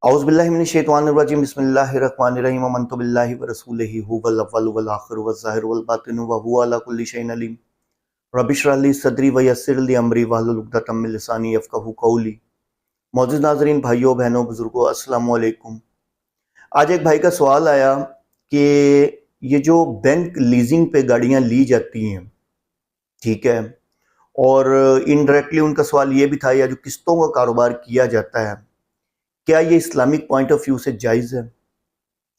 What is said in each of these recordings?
औज़ुबिल्लाहि मिनश्शैतानिर्रजीम बिस्मिल्लाहिर्रहमानिर्रहीम आमन्तु बिल्लाहि व रसूलिही हुवल अव्वलु वल आखिरु वज़्ज़ाहिरु वल बातिनु व हुवा अला कुल्लि शैइन अलीम। रब्बि इश्रह ली सदरी व यस्सिर ली अमरी वहलुल उक़दतम मिन लिसानी यफ़क़हू क़ौली। मौजूद नाज़रीन, भाइयों बहनों बुज़ुर्गों, अस्सलामु अलैकुम। आज एक भाई का सवाल आया कि ये जो बैंक लीजिंग पे गाड़ियाँ ली जाती हैं, ठीक है, और इनडायरेक्टली उनका सवाल ये भी था, या जो किस्तों का कारोबार किया जाता है, क्या ये इस्लामिक पॉइंट ऑफ व्यू से जायज़ है?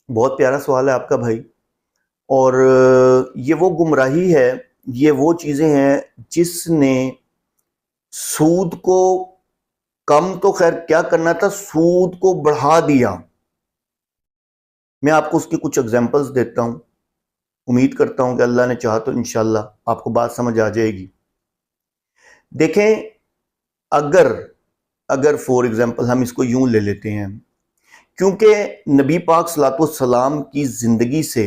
बहुत प्यारा सवाल है आपका भाई। और ये वो गुमराही है, ये वो चीज़ें हैं जिसने सूद को कम तो खैर क्या करना था, सूद को बढ़ा दिया। मैं आपको उसकी कुछ एग्जांपल्स देता हूँ। उम्मीद करता हूँ कि अल्लाह ने चाहा तो इंशाल्लाह आपको बात समझ आ जाएगी। देखें, अगर अगर फॉर एग्जांपल हम इसको यूं ले लेते हैं, क्योंकि नबी पाक सल्लल्लाहु अलैहि वसल्लम की ज़िंदगी से,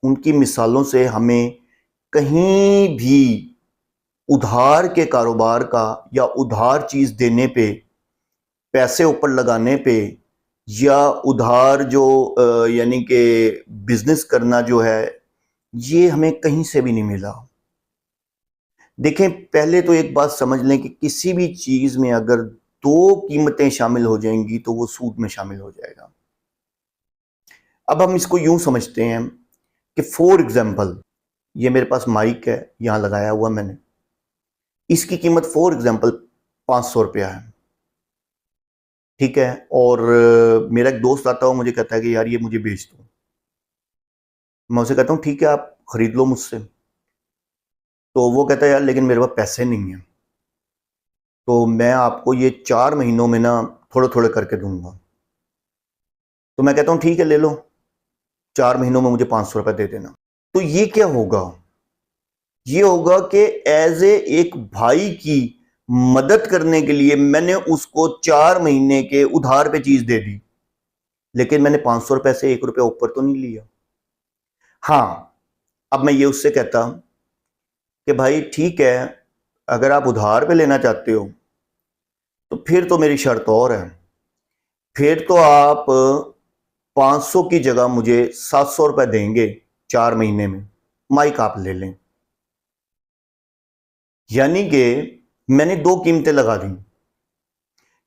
उनकी मिसालों से हमें कहीं भी उधार के कारोबार का या उधार चीज़ देने पे, पैसे ऊपर लगाने पे, या उधार जो यानी कि बिजनेस करना जो है, ये हमें कहीं से भी नहीं मिला। देखें, पहले तो एक बात समझ लें कि किसी भी चीज़ में अगर दो कीमतें शामिल हो जाएंगी तो वो सूद में शामिल हो जाएगा। अब हम इसको यूं समझते हैं कि फॉर एग्जांपल ये मेरे पास माइक है, यहां लगाया हुआ मैंने, इसकी कीमत फॉर एग्जांपल 500 रुपया है, ठीक है। और मेरा एक दोस्त आता है, मुझे कहता है कि यार ये मुझे बेच दो। मैं उसे कहता हूँ ठीक है, आप खरीद लो मुझसे। तो वो कहता है यार लेकिन मेरे पास पैसे नहीं है, तो मैं आपको ये 4 महीनों में ना थोड़े थोड़े करके दूंगा। तो मैं कहता हूँ ठीक है, ले लो, 4 महीनों में मुझे 500 रुपये दे देना। तो ये क्या होगा? ये होगा कि एज ए एक भाई की मदद करने के लिए मैंने उसको 4 महीने के उधार पे चीज दे दी, लेकिन मैंने 500 रुपए से 1 रुपया ऊपर तो नहीं लिया। हाँ, अब मैं ये उससे कहता कि भाई ठीक है, अगर आप उधार पे लेना चाहते हो तो फिर तो मेरी शर्त और है, फिर तो आप 500 की जगह मुझे 700 रुपए देंगे 4 महीने में, माइक आप ले लें। यानी कि मैंने दो कीमतें लगा दी,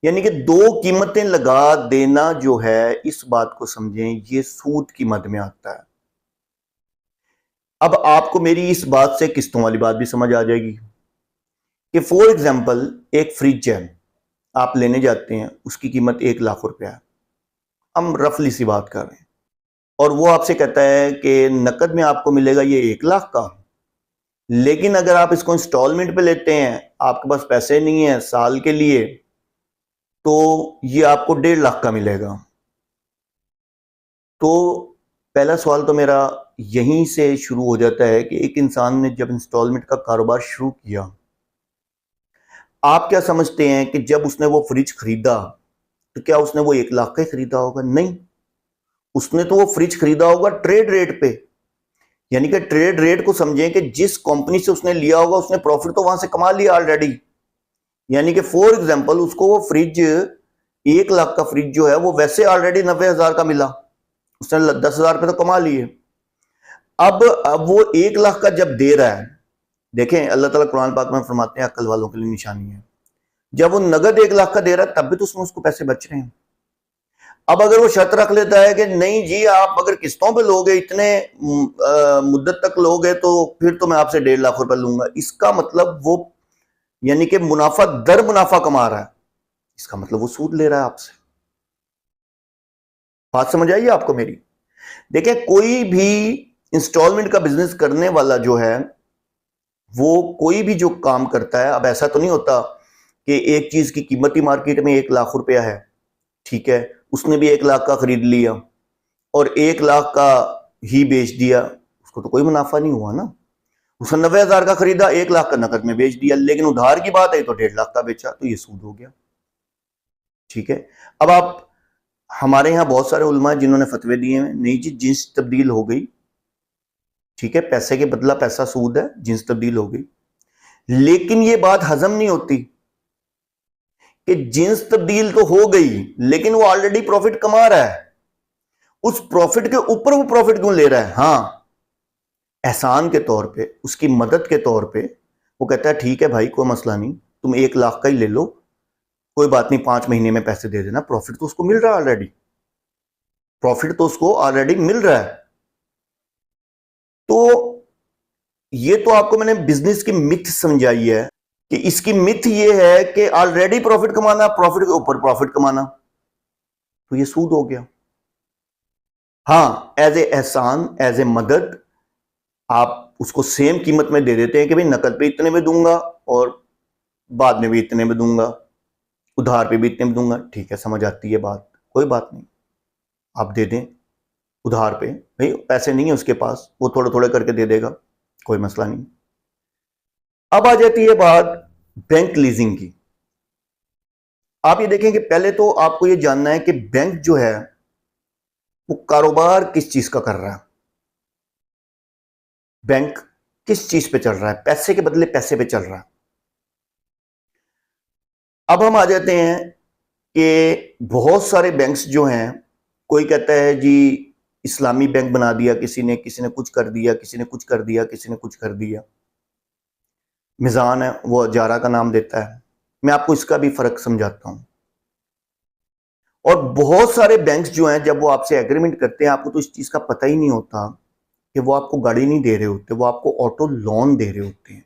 यानी कि दो कीमतें लगा देना जो है, इस बात को समझें, ये सूद की मद में आता है। अब आपको मेरी इस बात से किस्तों वाली बात भी समझ आ जाएगी कि फॉर एग्जांपल एक फ्रिज है, आप लेने जाते हैं, उसकी कीमत 1 लाख रुपया है, हम रफली सी बात कर रहे हैं, और वो आपसे कहता है कि नकद में आपको मिलेगा ये 1 लाख का, लेकिन अगर आप इसको इंस्टॉलमेंट पे लेते हैं, आपके पास पैसे नहीं है साल के लिए, तो ये आपको 1.5 लाख का मिलेगा। तो पहला सवाल तो मेरा यहीं से शुरू हो जाता है कि एक इंसान ने जब इंस्टॉलमेंट का कारोबार शुरू किया, आप क्या समझते हैं कि जब उसने वो फ्रिज खरीदा तो क्या उसने वो 1 लाख का ही खरीदा होगा? नहीं, उसने तो वो फ्रिज खरीदा होगा ट्रेड रेट पे। यानी कि ट्रेड रेट को समझें कि जिस कंपनी से उसने लिया होगा, उसने प्रॉफिट तो वहां से कमा लिया ऑलरेडी। यानी कि फॉर एग्जांपल उसको वो फ्रिज, 1 लाख का फ्रिज जो है, वो वैसे ऑलरेडी 90,000 का मिला, उसने 10,000 रुपये तो कमा लिए। अब वो 1 लाख का जब दे रहा है, देखें अल्लाह ताला कुरान पाक में फरमाते हैं अक्ल वालों के लिए निशानी है, जब वो नगद 1 लाख का दे रहा है तब भी तो उसमें उसको पैसे बच रहे हैं। अब अगर वो शर्त रख लेता है कि नहीं जी, आप अगर किस्तों पे लोगे, इतने मुद्दत तक लोगे, तो फिर तो मैं आपसे 1.5 लाख रुपए लूंगा, इसका मतलब वो यानी कि मुनाफा दर मुनाफा कमा रहा है, इसका मतलब वो सूद ले रहा है आपसे। बात समझ आई आपको मेरी? देखिए, कोई भी इंस्टॉलमेंट का बिजनेस करने वाला जो है, वो कोई भी जो काम करता है, अब ऐसा तो नहीं होता कि एक चीज की कीमत ही मार्केट में 1 लाख रुपया है, ठीक है, उसने भी 1 लाख का खरीद लिया और 1 लाख का ही बेच दिया, उसको तो कोई मुनाफा नहीं हुआ ना। उसने 90,000 का खरीदा, 1 लाख का नकद में बेच दिया, लेकिन उधार की बात है तो 1.5 लाख का बेचा, तो ये सूद हो गया, ठीक है। अब आप, हमारे यहाँ बहुत सारे उलमा जिन्होंने फतवे दिए हैं, नहीं जी जिन्स तब्दील हो गई, ठीक है, पैसे के बदला पैसा सूद है, जिन्स तब्दील हो गई, लेकिन ये बात हजम नहीं होती। कि जिन्स तब्दील तो हो गई लेकिन वो ऑलरेडी प्रॉफिट कमा रहा है, उस प्रॉफिट के ऊपर वो प्रॉफिट क्यों ले रहा है? हाँ, एहसान के तौर पे, उसकी मदद के तौर पे वो कहता है ठीक है भाई कोई मसला नहीं, तुम 1 लाख का ही ले लो, कोई बात नहीं 5 महीने में पैसे दे देना। प्रॉफिट तो उसको मिल रहा है ऑलरेडी, प्रॉफिट तो उसको ऑलरेडी मिल रहा है। तो ये तो आपको मैंने बिजनेस की मिथ समझाई है कि इसकी मिथ ये है कि ऑलरेडी प्रॉफिट कमाना, प्रॉफिट के ऊपर प्रॉफिट कमाना, तो ये सूद हो गया। हाँ, एज ए एहसान, एज ए मदद आप उसको सेम कीमत में दे देते हैं कि भाई नकद पे इतने में दूंगा और बाद में भी इतने में दूंगा, उधार पे भी इतने में दूंगा। ठीक है, समझ आती है बात, कोई बात नहीं, आप दे दें उधार पे, भाई पैसे नहीं है उसके पास, वो थोड़े थोड़े करके दे देगा, कोई मसला नहीं। अब आ जाती है बात बैंक लीजिंग की। आप ये देखें कि पहले तो आपको ये जानना है कि बैंक जो है वो कारोबार किस चीज का कर रहा है, बैंक किस चीज पे चल रहा है, पैसे के बदले पैसे पे चल रहा है। अब हम आ जाते हैं कि बहुत सारे बैंक्स जो हैं, कोई कहता है जी इस्लामी बैंक बना दिया किसी ने कुछ कर दिया, किसी ने कुछ कर दिया, किसी ने कुछ कर दिया। मिजान है वो जारा का नाम देता है। मैं आपको इसका भी फर्क समझाता हूं। और बहुत सारे बैंक्स जो हैं जब वो आपसे एग्रीमेंट करते हैं, आपको तो इस चीज का पता ही नहीं होता कि वो आपको गाड़ी नहीं दे रहे होते, वो आपको ऑटो लोन दे रहे होते हैं।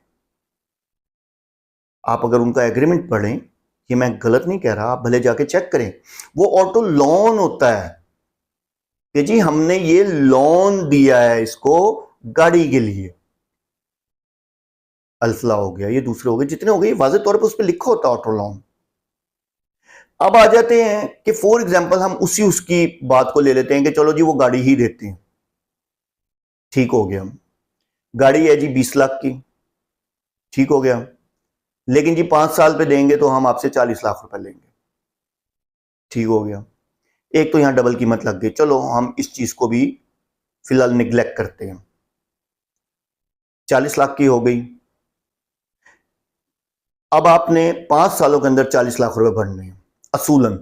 आप अगर उनका एग्रीमेंट पढ़ें, ये मैं गलत नहीं कह रहा, आप भले जाके चेक करें, वो ऑटो लोन होता है कि जी हमने ये लोन दिया है इसको गाड़ी के लिए। अल्फला हो गया, ये दूसरे हो गए, जितने हो गए वाज़ेह तौर पे उस पर लिखा होता है ऑटो लोन। अब आ जाते हैं कि फॉर एग्जांपल हम उसकी बात को ले लेते हैं कि चलो जी वो गाड़ी ही देते हैं, ठीक हो गया, गाड़ी है जी 20 लाख की, ठीक हो गया, लेकिन जी 5 साल पे देंगे तो हम आपसे 40 लाख रुपए लेंगे, ठीक हो गया। एक तो यहां डबल कीमत लग गई, चलो हम इस चीज को भी फिलहाल निग्लेक्ट करते हैं, 40 लाख की हो गई। अब आपने 5 सालों के अंदर 40 लाख रुपए भरने हैं असूलन।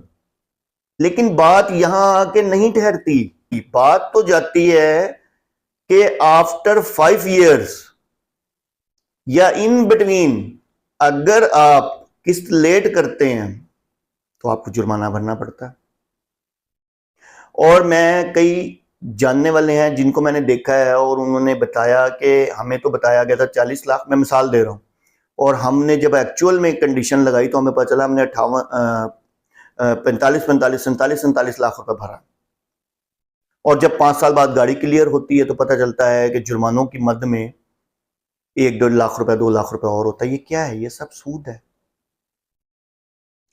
लेकिन बात यहां आके नहीं ठहरती, बात तो जाती है कि आफ्टर 5 years या इन बिटवीन अगर आप किस्त लेट करते हैं तो आपको जुर्माना भरना पड़ता है। और मैं कई जानने वाले हैं जिनको मैंने देखा है और उन्होंने बताया कि हमें तो बताया गया था 40 लाख, मैं मिसाल दे रहा हूं, और हमने जब एक्चुअल में कंडीशन लगाई तो हमें पता चला हमने 45 लाख रुपए भरा। और जब 5 साल बाद गाड़ी क्लियर होती है तो पता चलता है कि जुर्मानों की मद में 1-1.5 लाख रुपए, 2 लाख रुपए और होता है। ये क्या है? ये सब सूद है।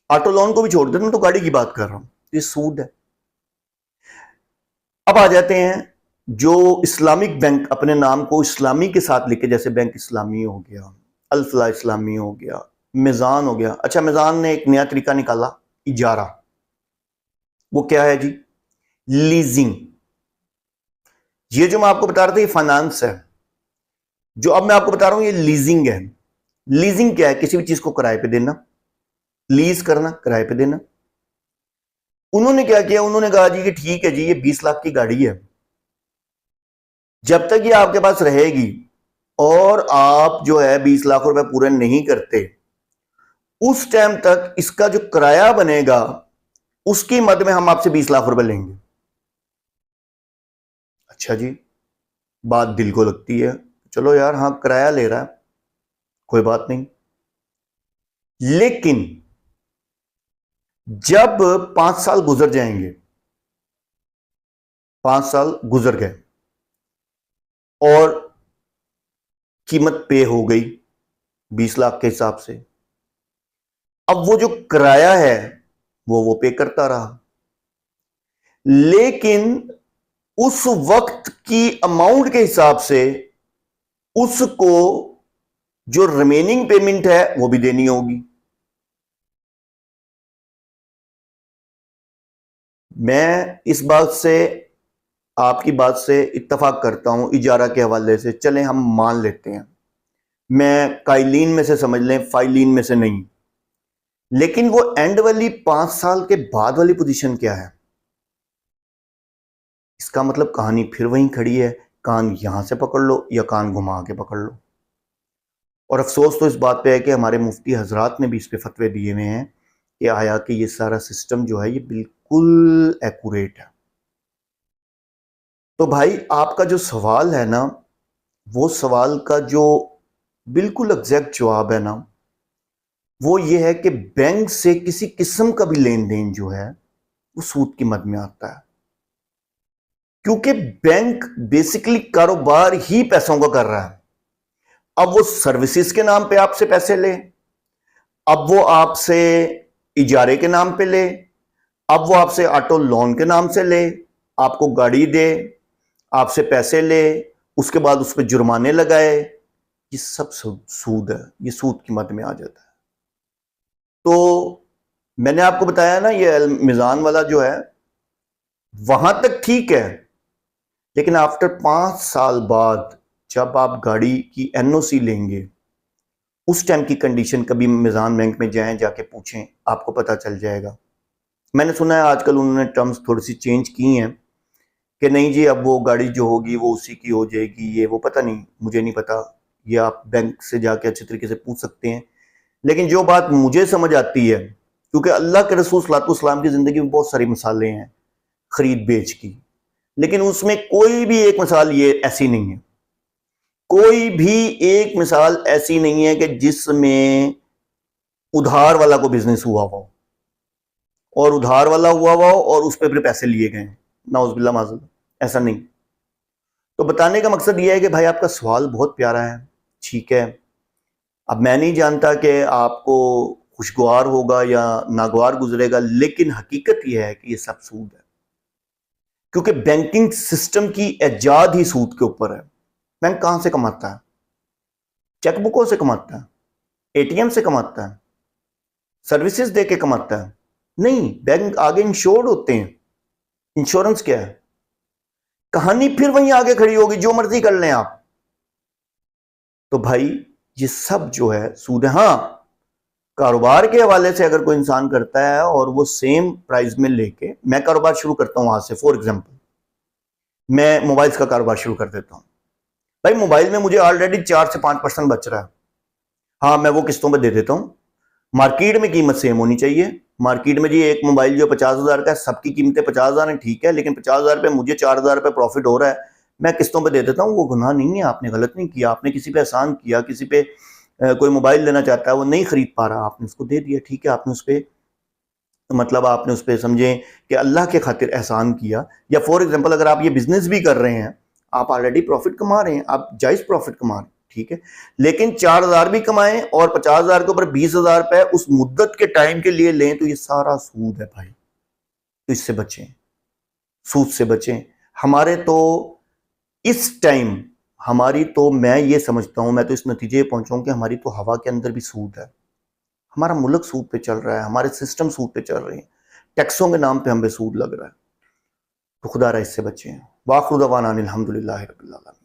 ऑटो लोन को भी छोड़ देते, मैं तो गाड़ी की बात कर रहा हूं, ये सूद है। अब आ जाते हैं जो इस्लामिक बैंक अपने नाम को इस्लामी के साथ लिखे, जैसे बैंक इस्लामी हो गया, अल्फला इस्लामी हो गया, मिजान हो गया। अच्छा, मिजान ने एक नया तरीका निकाला, इजारा। वो क्या है जी? लीजिंग। ये जो मैं आपको बता रहा था ये फाइनेंस है, जो अब मैं आपको बता रहा हूं ये लीजिंग है। लीजिंग क्या है? किसी भी चीज को किराए पे देना, लीज करना, किराए पे देना। उन्होंने क्या किया? उन्होंने कहा जी कि ठीक है जी ये 20 लाख की गाड़ी है, जब तक ये आपके पास रहेगी और आप जो है 20 लाख रुपए पूरे नहीं करते, उस टाइम तक इसका जो किराया बनेगा उसकी मद में हम आपसे 20 लाख रुपए लेंगे। अच्छा जी, बात दिल को लगती है, चलो यार हाँ किराया ले रहा है, कोई बात नहीं। लेकिन जब 5 साल गुजर जाएंगे, 5 साल गुजर गए और कीमत पे हो गई 20 लाख के हिसाब से, अब वो जो किराया है वो पे करता रहा, लेकिन उस वक्त की अमाउंट के हिसाब से उसको जो रिमेनिंग पेमेंट है वो भी देनी होगी। मैं इस बात से, आपकी बात से इत्तेफाक करता हूं इजारा के हवाले से। चलें हम मान लेते हैं, मैं काइलीन में से समझ लें, फाइलीन में से नहीं, लेकिन वो एंड वाली 5 साल के बाद वाली पोजीशन क्या है? इसका मतलब कहानी फिर वहीं खड़ी है, कान यहां से पकड़ लो या कान घुमा के पकड़ लो। और अफसोस तो इस बात पे है कि हमारे मुफ्ती हजरात ने भी इस पे फतवे दिए हुए हैं कि आया कि ये सारा सिस्टम जो है ये बिल्कुल एक्यूरेट है। तो भाई आपका जो सवाल है ना, वो सवाल का जो बिल्कुल एग्जैक्ट जवाब है ना, वो ये है कि बैंक से किसी किस्म का भी लेन देन जो है वो सूद की मद में आता है, क्योंकि बैंक बेसिकली कारोबार ही पैसों का कर रहा है। अब वो सर्विसेज के नाम पे आपसे पैसे ले, अब वो आपसे इजारे के नाम पे ले, अब वो आपसे ऑटो लोन के नाम से ले, आपको गाड़ी दे, आपसे पैसे ले, उसके बाद उस पर जुर्माने लगाए। ये सब सूद है, ये सूद की मद में आ जाता है। तो मैंने आपको बताया ना, ये मिजान वाला जो है वहां तक ठीक है, लेकिन आफ्टर 5 साल बाद जब आप गाड़ी की एनओसी लेंगे, उस टाइम की कंडीशन कभी मिजान बैंक में जाएं, जाके पूछें, आपको पता चल जाएगा। मैंने सुना है आजकल उन्होंने टर्म्स थोड़ी सी चेंज की हैं कि नहीं जी अब वो गाड़ी जो होगी वो उसी की हो जाएगी, ये वो पता नहीं, मुझे नहीं पता, ये आप बैंक से जाके अच्छे तरीके से पूछ सकते हैं। लेकिन जो बात मुझे समझ आती है, क्योंकि अल्लाह के रसूल सल्लल्लाहु अलैहि वसल्लम की जिंदगी में बहुत सारी मिसालें हैं खरीद बेच की, लेकिन उसमें कोई भी एक मिसाल ये ऐसी नहीं है, कोई भी एक मिसाल ऐसी नहीं है कि जिसमें उधार वाला को बिजनेस हुआ हो और उधार वाला हुआ हो और उस पर फिर पैसे लिए गए, नाउज़ुबिल्लाह माज़ल्लाह, ऐसा नहीं। तो बताने का मकसद यह है कि भाई आपका सवाल बहुत प्यारा है, ठीक है। अब मैं नहीं जानता कि आपको खुशगवार होगा या नागवार गुजरेगा, लेकिन हकीकत यह है कि ये सब सूद है, क्योंकि बैंकिंग सिस्टम की इजाद ही सूद के ऊपर है। बैंक कहां से कमाता है? चेकबुकों से कमाता है, एटीएम से कमाता है, सर्विसेज दे के कमाता है? नहीं, बैंक आगे इंश्योर्ड होते हैं। इंश्योरेंस क्या है? कहानी फिर वहीं आगे खड़ी होगी, जो मर्जी कर लें आप। तो भाई ये सब जो है सूद है। हाँ, कारोबार के हवाले से अगर कोई इंसान करता है और वो सेम प्राइस में लेके, मैं कारोबार शुरू करता हूं वहां से, फॉर एग्जांपल मैं मोबाइल्स का कारोबार शुरू कर देता हूं। भाई मोबाइल में मुझे ऑलरेडी 4 से 5% बच रहा है, हाँ मैं वो किस्तों पे दे देता हूं। मार्केट में कीमत सेम होनी चाहिए। मार्केट में जी एक मोबाइल जो 50,000 का है, सबकी कीमतें 50,000 है, ठीक है, लेकिन 50,000 पे मुझे 4,000 रुपये प्रॉफिट हो रहा है, मैं किस्तों पे दे देता हूँ। वो गुनाह नहीं है, आपने गलत नहीं किया, आपने किसी पे एहसान किया, किसी पे कोई मोबाइल लेना चाहता है वो नहीं खरीद पा रहा, आपने उसको दे दिया, ठीक है, आपने उस पर मतलब आपने उस पर समझे कि अल्लाह के खातिर एहसान किया। या फॉर एग्जाम्पल अगर आप ये बिजनेस भी कर रहे हैं, आप ऑलरेडी प्रॉफिट कमा रहे हैं, आप जायज प्रॉफिट कमा रहे हैं, ठीक है, लेकिन 4,000 भी कमाएं और 50,000 के ऊपर 20,000 रुपए उस मुद्दत के टाइम के लिए लें, तो ये सारा सूद है भाई। तो इससे बचें, सूद से बचें। हमारे तो इस टाइम हमारी तो मैं ये समझता हूं, मैं तो इस नतीजे पहुंचा हूं कि हमारी तो हवा के अंदर भी सूद है। हमारा मुल्क सूद पे चल रहा है, हमारे सिस्टम सूद पे चल रहे हैं, टैक्सों के नाम पे हमें सूद लग रहा है। तो खुदा रहा इससे बचें। वाखिर दवाना अनिल हम्दुलिल्लाहि रब्बिल आलमीन।